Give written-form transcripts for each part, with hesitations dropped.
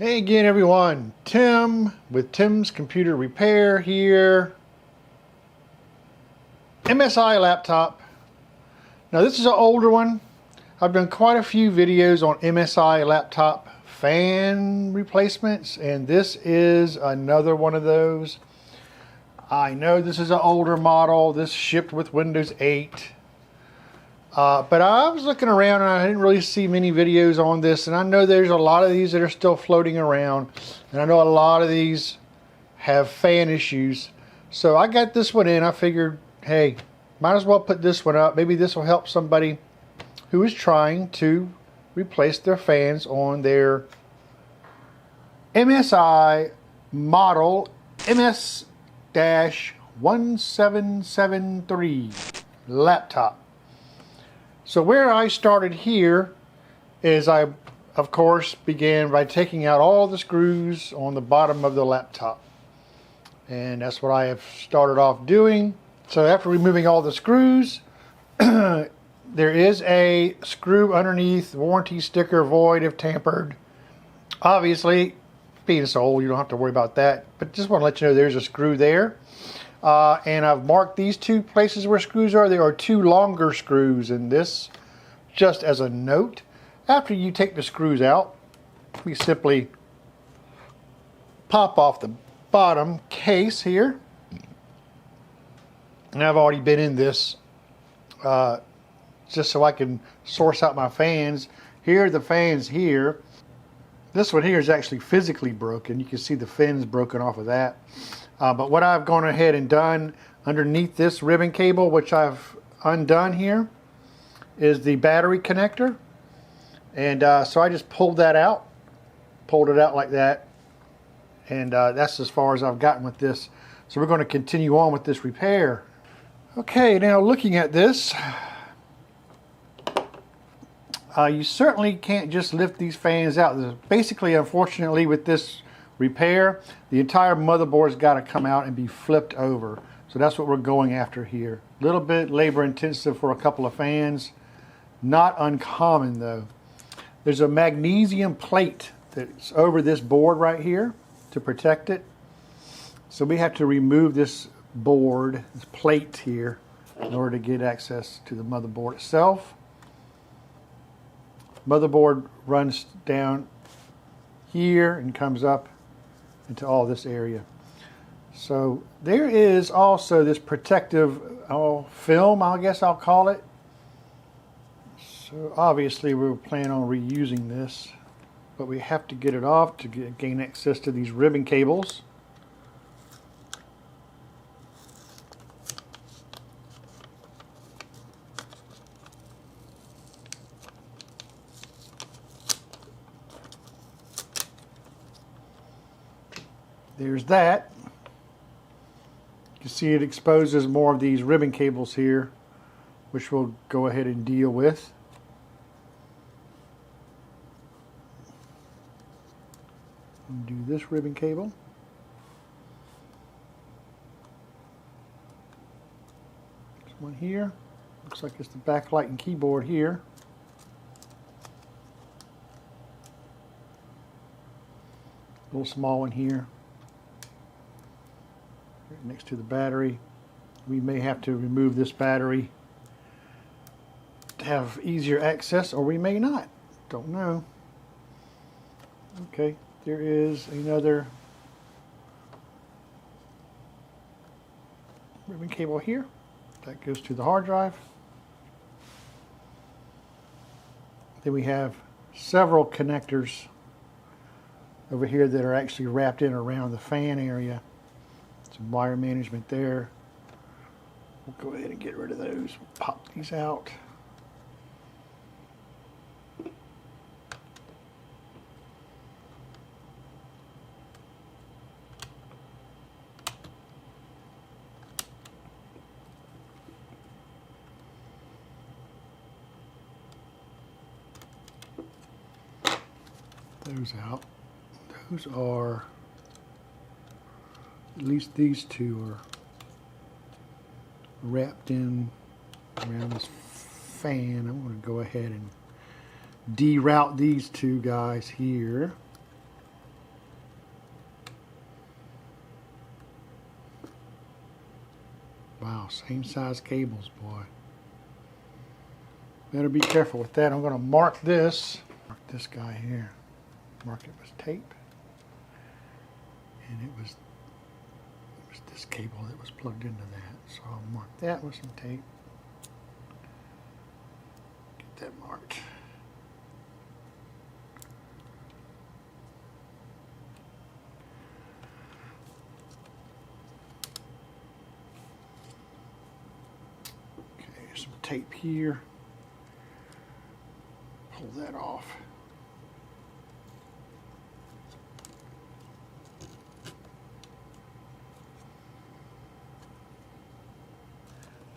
Hey again everyone, Tim with Tim's Computer Repair here. MSI laptop. Now this is an older one. I've done quite a few videos on MSI laptop fan replacements, and this is another one of those. I know this is an older model. This shipped with Windows 8. But I was looking around and I didn't really see many videos on this, and I know there's a lot of these that are still floating around, and I know a lot of these have fan issues. So I got this one in. I figured, hey, might as well put this one up. Maybe this will help somebody who is trying to replace their fans on their MSI model MS-1773 laptop. So where I started here is I, of course, began by taking out all the screws on the bottom of the laptop. And that's what I have started off doing. So after removing all the screws, there is a screw underneath, warranty sticker, void if tampered. Obviously, being so old, you don't have to worry about that. But just want to let you know there's a screw there. And I've marked these two places where screws are. There are two longer screws in this. Just as a note, after you take the screws out, we simply pop off the bottom case here. And I've already been in this just so I can source out my fans. Here are the fans here. This one here is actually physically broken. You can see the fins broken off of that. But what I've gone ahead and done underneath this ribbon cable, which I've undone here, is the battery connector. And so I just pulled that out, pulled it out like that. And that's as far as I've gotten with this. So we're going to continue on with this repair. Okay, now looking at this, you certainly can't just lift these fans out. Basically, unfortunately, with this repair, the entire motherboard's got to come out and be flipped over. So that's what we're going after here. A little bit labor intensive for a couple of fans. Not uncommon though. There's a magnesium plate that's over this board right here to protect it. So we have to remove this board, this plate here, in order to get access to the motherboard itself. Motherboard runs down here and comes up into all this area. So there is also this protective film, I guess I'll call it. So obviously we're planning on reusing this, but we have to get it off to gain access to these ribbon cables. There's that. You can see it exposes more of these ribbon cables here, which we'll go ahead and deal with. Undo this ribbon cable. This one here. Looks like it's the backlight and keyboard here. A little small one here. Next to the battery. We may have to remove this battery to have easier access, or we may not. Don't know. Okay, there is another ribbon cable here. That goes to the hard drive. Then we have several connectors over here that are actually wrapped in around the fan area. Some wire management there. We'll go ahead and get rid of those. We'll pop these out. Those out. Those are, at least these two are wrapped in around this fan. I'm going to go ahead and deroute these two guys here. Wow, same size cables, boy. Better be careful with that. I'm going to mark this. Mark this guy here. Mark it with tape. And it was this cable that was plugged into that. So I'll mark that with some tape. Get that marked. Okay, some tape here. Pull that off.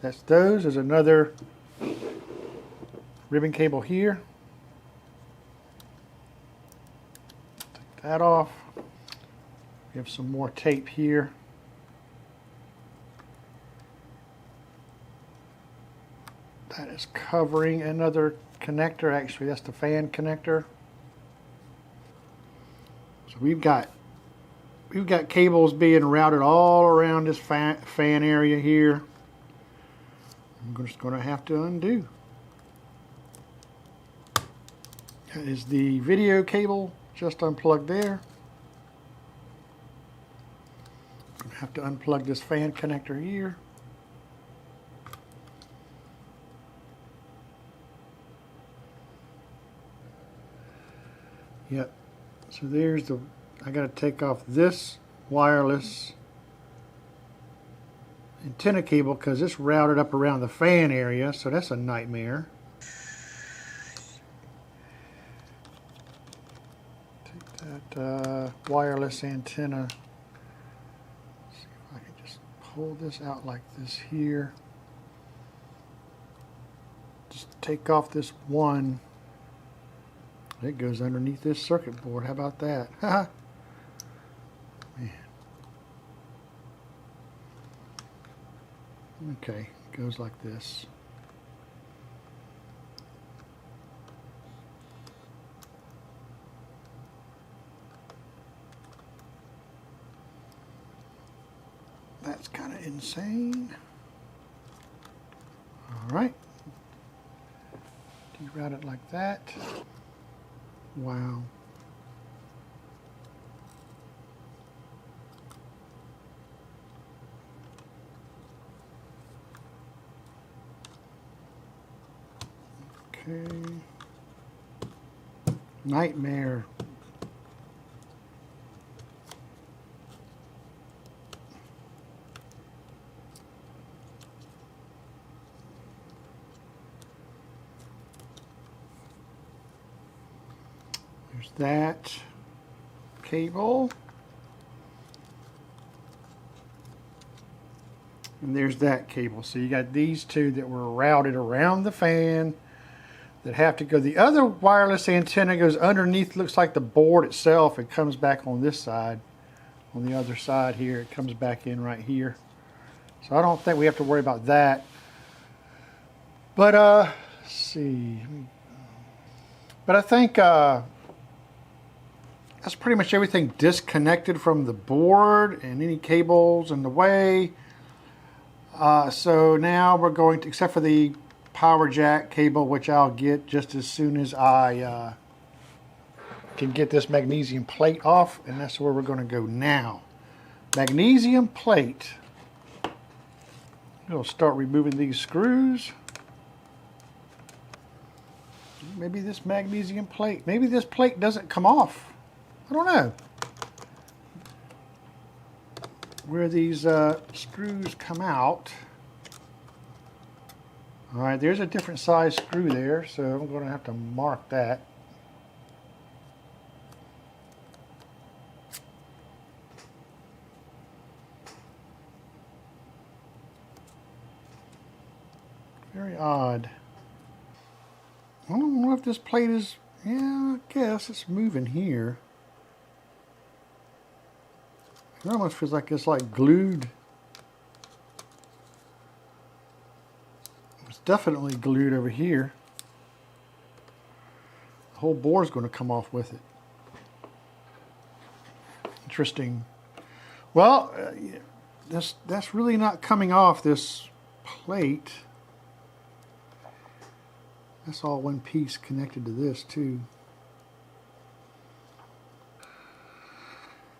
That's those. There's another ribbon cable here. Take that off. We have some more tape here. That is covering another connector. Actually, that's the fan connector. So we've got cables being routed all around this fan area here. I'm just going to have to undo. That is the video cable just unplugged there. I'm going to have to unplug this fan connector here. Yep. So there's the, I got to take off this wireless antenna cable because it's routed up around the fan area, so that's a nightmare. Take that wireless antenna. See if I can just pull this out like this here. Just take off this one. It goes underneath this circuit board. How about that? Man. Okay, it goes like this. That's kind of insane. All right. Deroute it like that. Wow. Okay. Nightmare. There's that cable. And there's that cable. So you got these two that were routed around the fan that have to go. The other wireless antenna goes underneath, looks like the board itself. It comes back on this side. On the other side here, it comes back in right here. So I don't think we have to worry about that. But let's see. But I think that's pretty much everything disconnected from the board and any cables in the way. So now we're going to, except for the power jack cable, which I'll get just as soon as I can get this magnesium plate off, and that's where we're going to go now. Magnesium plate. We'll start removing these screws. Maybe this magnesium plate, maybe this plate doesn't come off. I don't know. Where these screws come out. All right, there's a different size screw there, so I'm going to have to mark that. Very odd. I don't know if this plate is, yeah, I guess it's moving here. It almost feels like it's like glued. It's definitely glued over here. The whole board's going to come off with it. Interesting. Well, that's really not coming off this plate. That's all one piece connected to this too.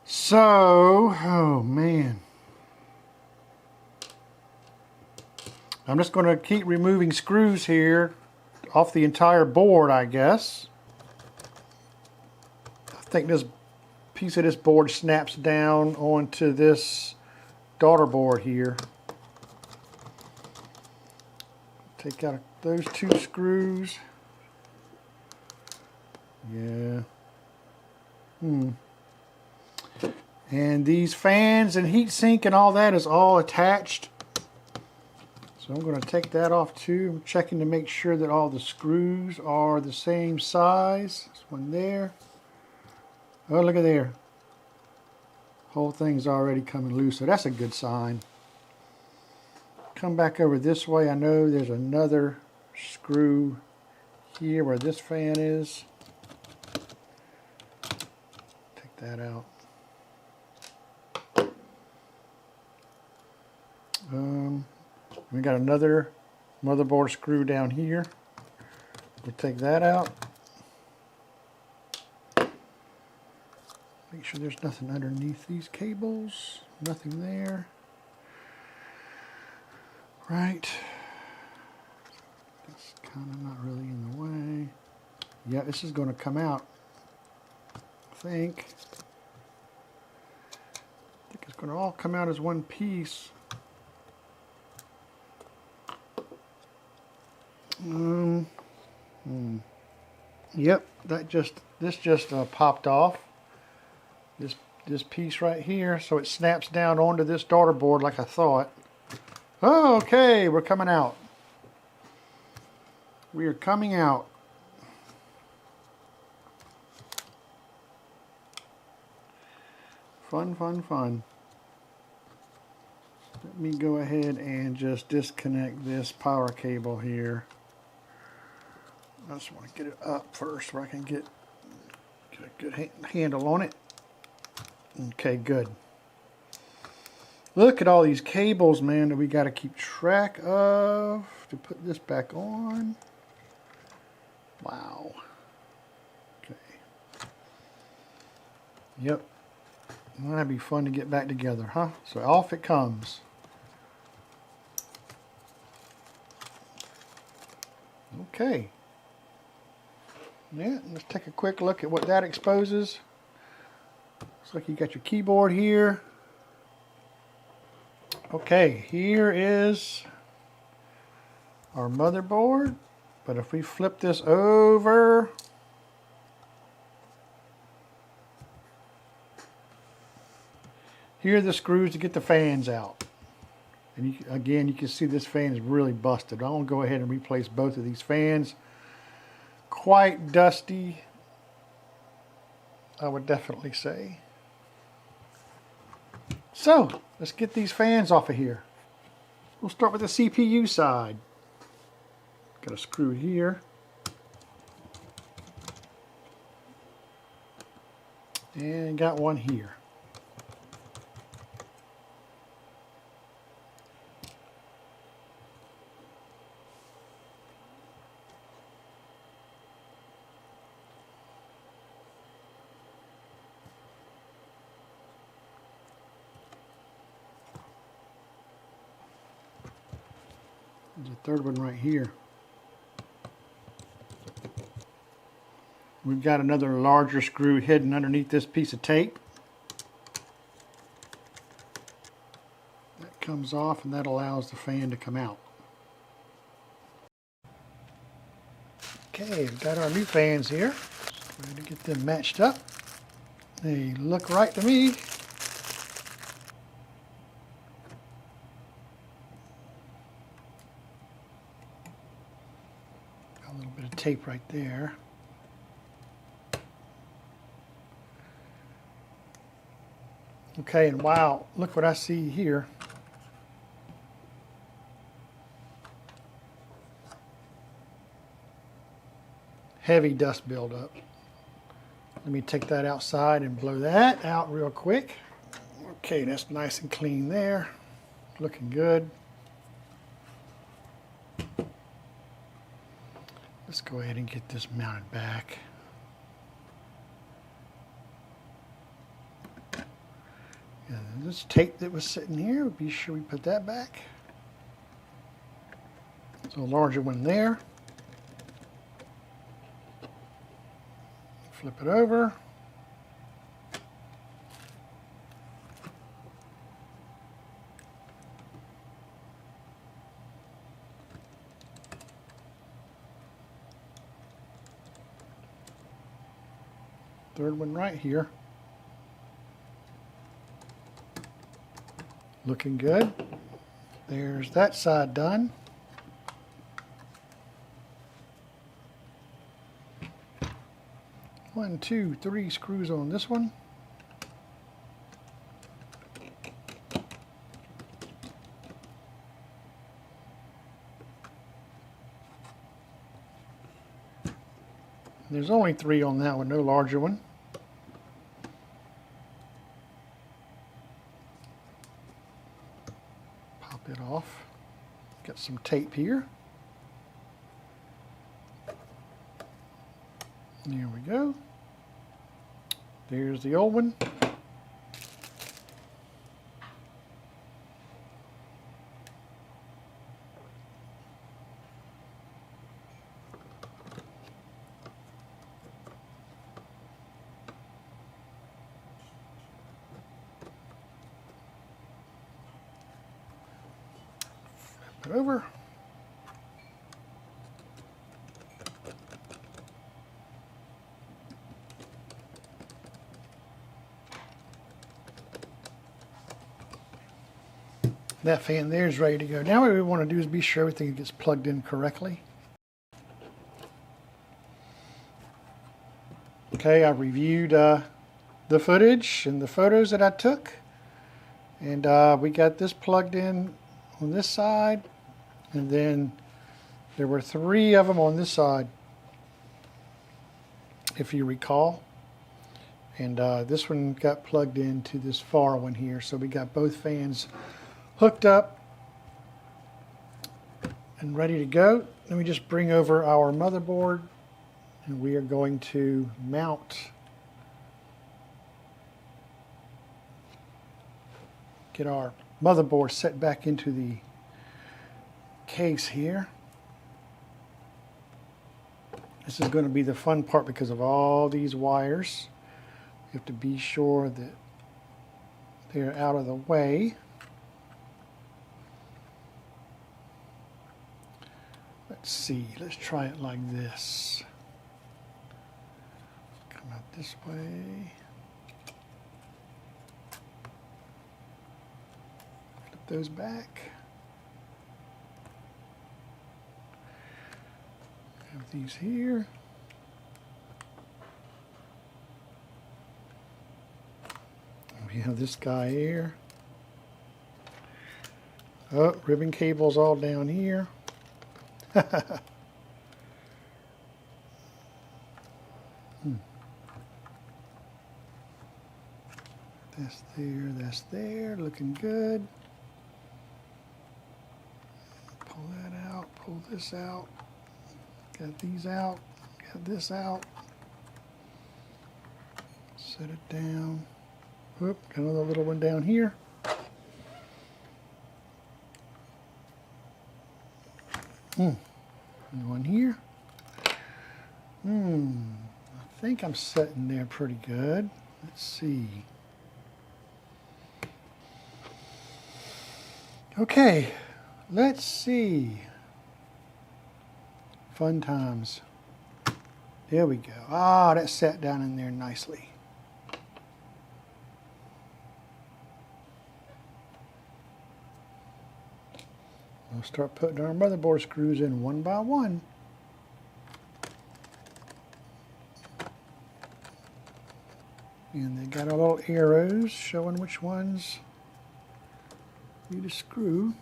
So, oh man. I'm just going to keep removing screws here off the entire board, I guess. I think this piece of this board snaps down onto this daughter board here. Take out those two screws. Yeah. And these fans and heat sink and all that is all attached. So I'm going to take that off too. I'm checking to make sure that all the screws are the same size. This one there. Oh, look at there. Whole thing's already coming loose, so that's a good sign. Come back over this way. I know there's another screw here where this fan is. Take that out. We got another motherboard screw down here. We'll take that out. Make sure there's nothing underneath these cables. Nothing there. Right. That's kind of not really in the way. Yeah, this is going to come out. I think it's going to all come out as one piece. Yep, this just popped off. This piece right here, so it snaps down onto this daughter board like I thought. Oh, okay, we're coming out. We are coming out. Fun, fun, fun. Let me go ahead and just disconnect this power cable here. I just want to get it up first where I can get a good handle on it. Okay, good. Look at all these cables, man, that we got to keep track of to put this back on. Wow. Okay. Yep. Well, that'd be fun to get back together, huh? So off it comes. Okay. Yeah, let's take a quick look at what that exposes. Looks like you got your keyboard here. Okay, here is our motherboard. But if we flip this over, here are the screws to get the fans out. And again, you can see this fan is really busted. I'm going to go ahead and replace both of these fans. Quite dusty, I would definitely say. So, let's get these fans off of here. We'll start with the CPU side. Got a screw here. And got one here. There's a third one right here. We've got another larger screw hidden underneath this piece of tape. That comes off and that allows the fan to come out. Okay, we've got our new fans here. Ready to get them matched up. They look right to me. A little bit of tape right there. Okay, and wow, look what I see here. Heavy dust buildup. Let me take that outside and blow that out real quick. Okay, that's nice and clean there. Looking good. Let's go ahead and get this mounted back. And this tape that was sitting here, be sure we put that back. So a larger one there. Flip it over. Third one right here. Looking good. There's that side done. One, two, three screws on this one. There's only 3 on that one, no larger one. Pop it off. Got some tape here. There we go. There's the old one. Flip it over. That fan there is ready to go. Now what we want to do is be sure everything gets plugged in correctly. Okay, I reviewed the footage and the photos that I took. And we got this plugged in on this side. And then there were 3 of them on this side, if you recall. And this one got plugged into this far one here. So we got both fans hooked up and ready to go. Let me just bring over our motherboard and we are going to mount, get our motherboard set back into the case here. This is going to be the fun part because of all these wires. You have to be sure that they're out of the way. Let's see, let's try it like this. Come out this way. Flip those back. Have these here. We have this guy here. Oh, ribbon cables all down here. That's there, looking good. Pull that out, pull this out. Got these out, got this out. Set it down. Whoop, got another little one down here. One here. I think I'm sitting there pretty good. Let's see. Okay, let's see. Fun times. There we go. Ah, that sat down in there nicely. We'll start putting our motherboard screws in one by one. And they got our little arrows showing which ones you to screw.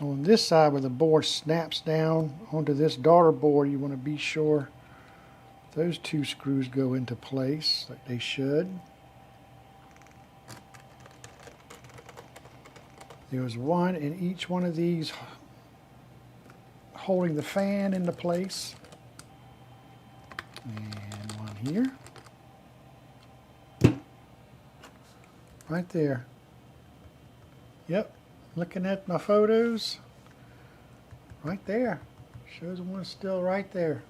On this side where the board snaps down onto this daughter board, you want to be sure those 2 screws go into place like they should. There was one in each one of these holding the fan into place. And one here. Right there. Yep, looking at my photos. Right there. Shows one still right there.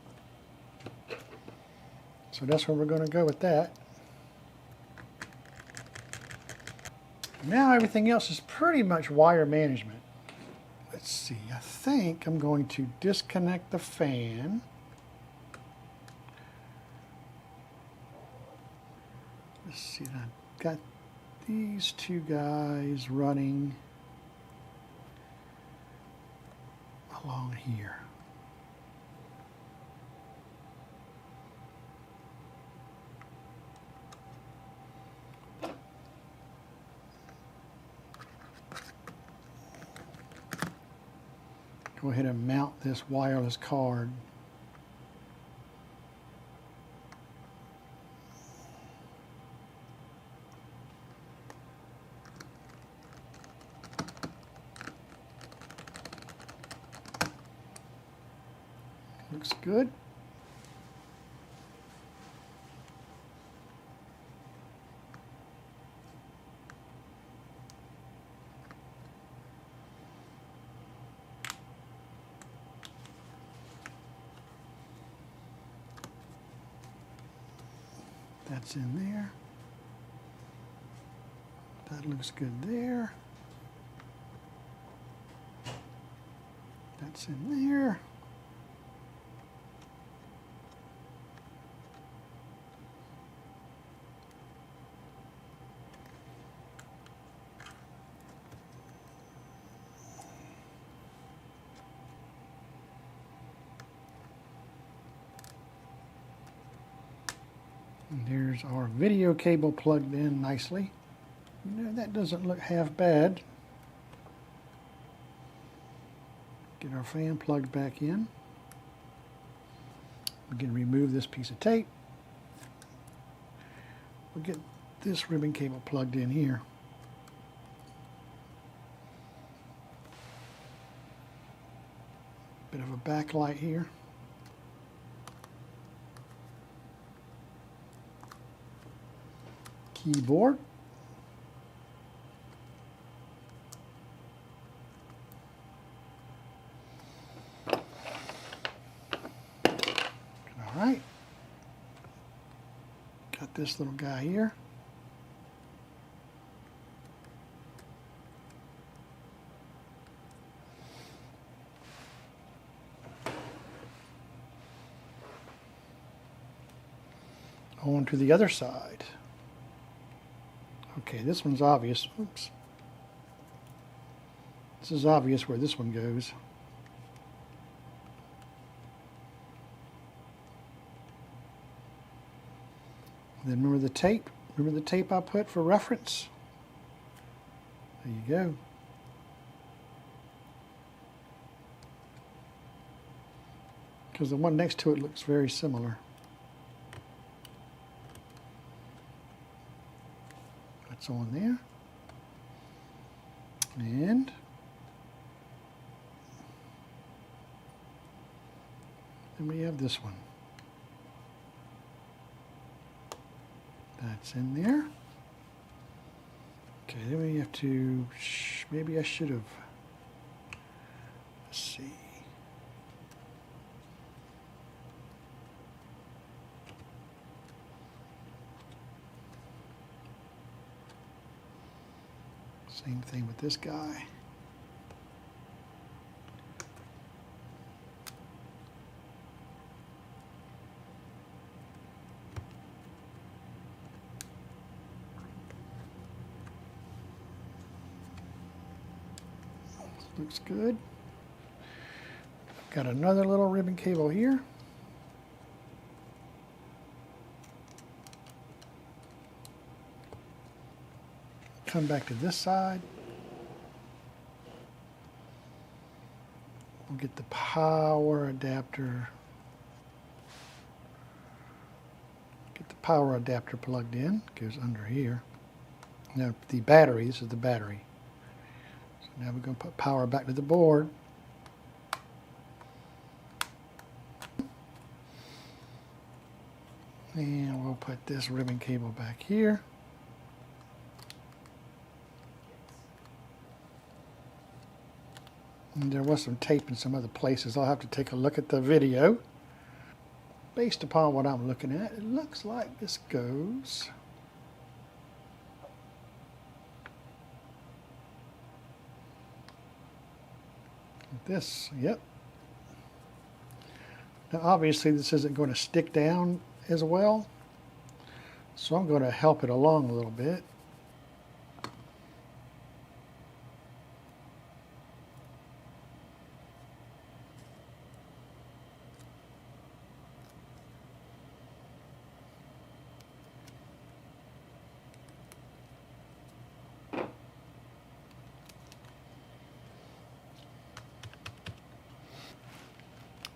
So that's where we're going to go with that. Now everything else is pretty much wire management. Let's see, I think I'm going to disconnect the fan. Let's see, I've got these two guys running along here. Go ahead and mount this wireless card. Looks good. That's in there. That looks good there. That's in there. And there's our video cable plugged in nicely. You know, that doesn't look half bad. Get our fan plugged back in. We can remove this piece of tape. We'll get this ribbon cable plugged in here. Bit of a backlight here. Keyboard. All right. Got this little guy here. On to the other side. Okay, this one's obvious. Oops. This is obvious where this one goes. Then remember the tape? Remember the tape I put for reference? There you go. Because the one next to it looks very similar. That's on there. And then we have this one. That's in there. Okay, then we have to, maybe I should have, let's see. Same thing with this guy. Looks good. Got another little ribbon cable here. Come back to this side. We'll get the power adapter. Get the power adapter plugged in. Goes under here. Now the battery, this is the battery. So Now we're going to put power back to the board. And we'll put this ribbon cable back here. And there was some tape in some other places. I'll have to take a look at the video. Based upon what I'm looking at, it looks like this goes like this. Yep. Now obviously this isn't going to stick down as well, so I'm going to help it along a little bit.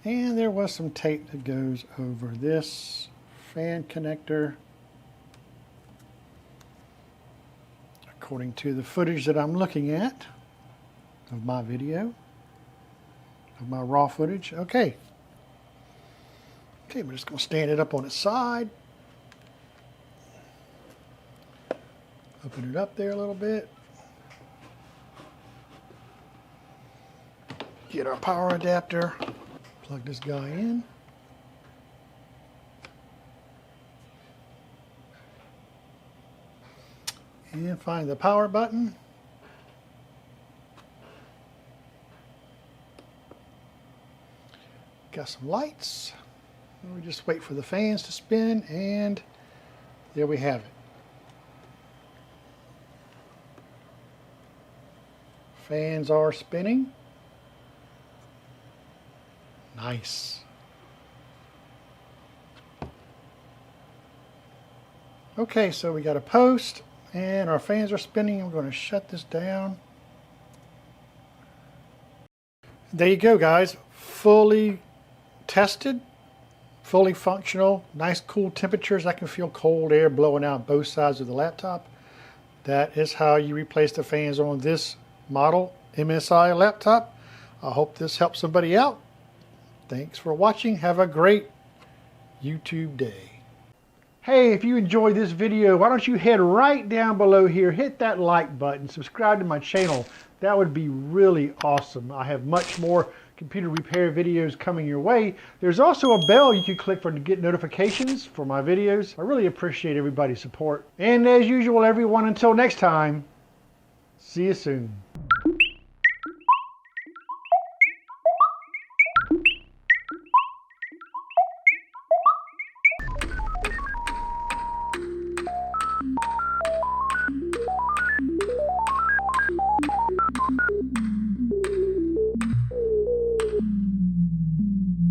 And there was some tape that goes over this fan connector. According to the footage that I'm looking at of my video, of my raw footage. Okay, we're just going to stand it up on its side. Open it up there a little bit. Get our power adapter. Plug this guy in. And find the power button. Got some lights. And we just wait for the fans to spin, and there we have it. Fans are spinning. Nice. Okay, so we got a post and our fans are spinning. I'm going to shut this down. There you go, guys. Fully tested, fully functional, nice cool temperatures. I can feel cold air blowing out both sides of the laptop. That is how you replace the fans on this model MSI laptop. I hope this helps somebody out. Thanks for watching. Have a great YouTube day. Hey, if you enjoyed this video, why don't you head right down below here, hit that like button, subscribe to my channel. That would be really awesome. I have much more computer repair videos coming your way. There's also a bell you can click for to get notifications for my videos. I really appreciate everybody's support. And as usual, everyone, until next time, see you soon.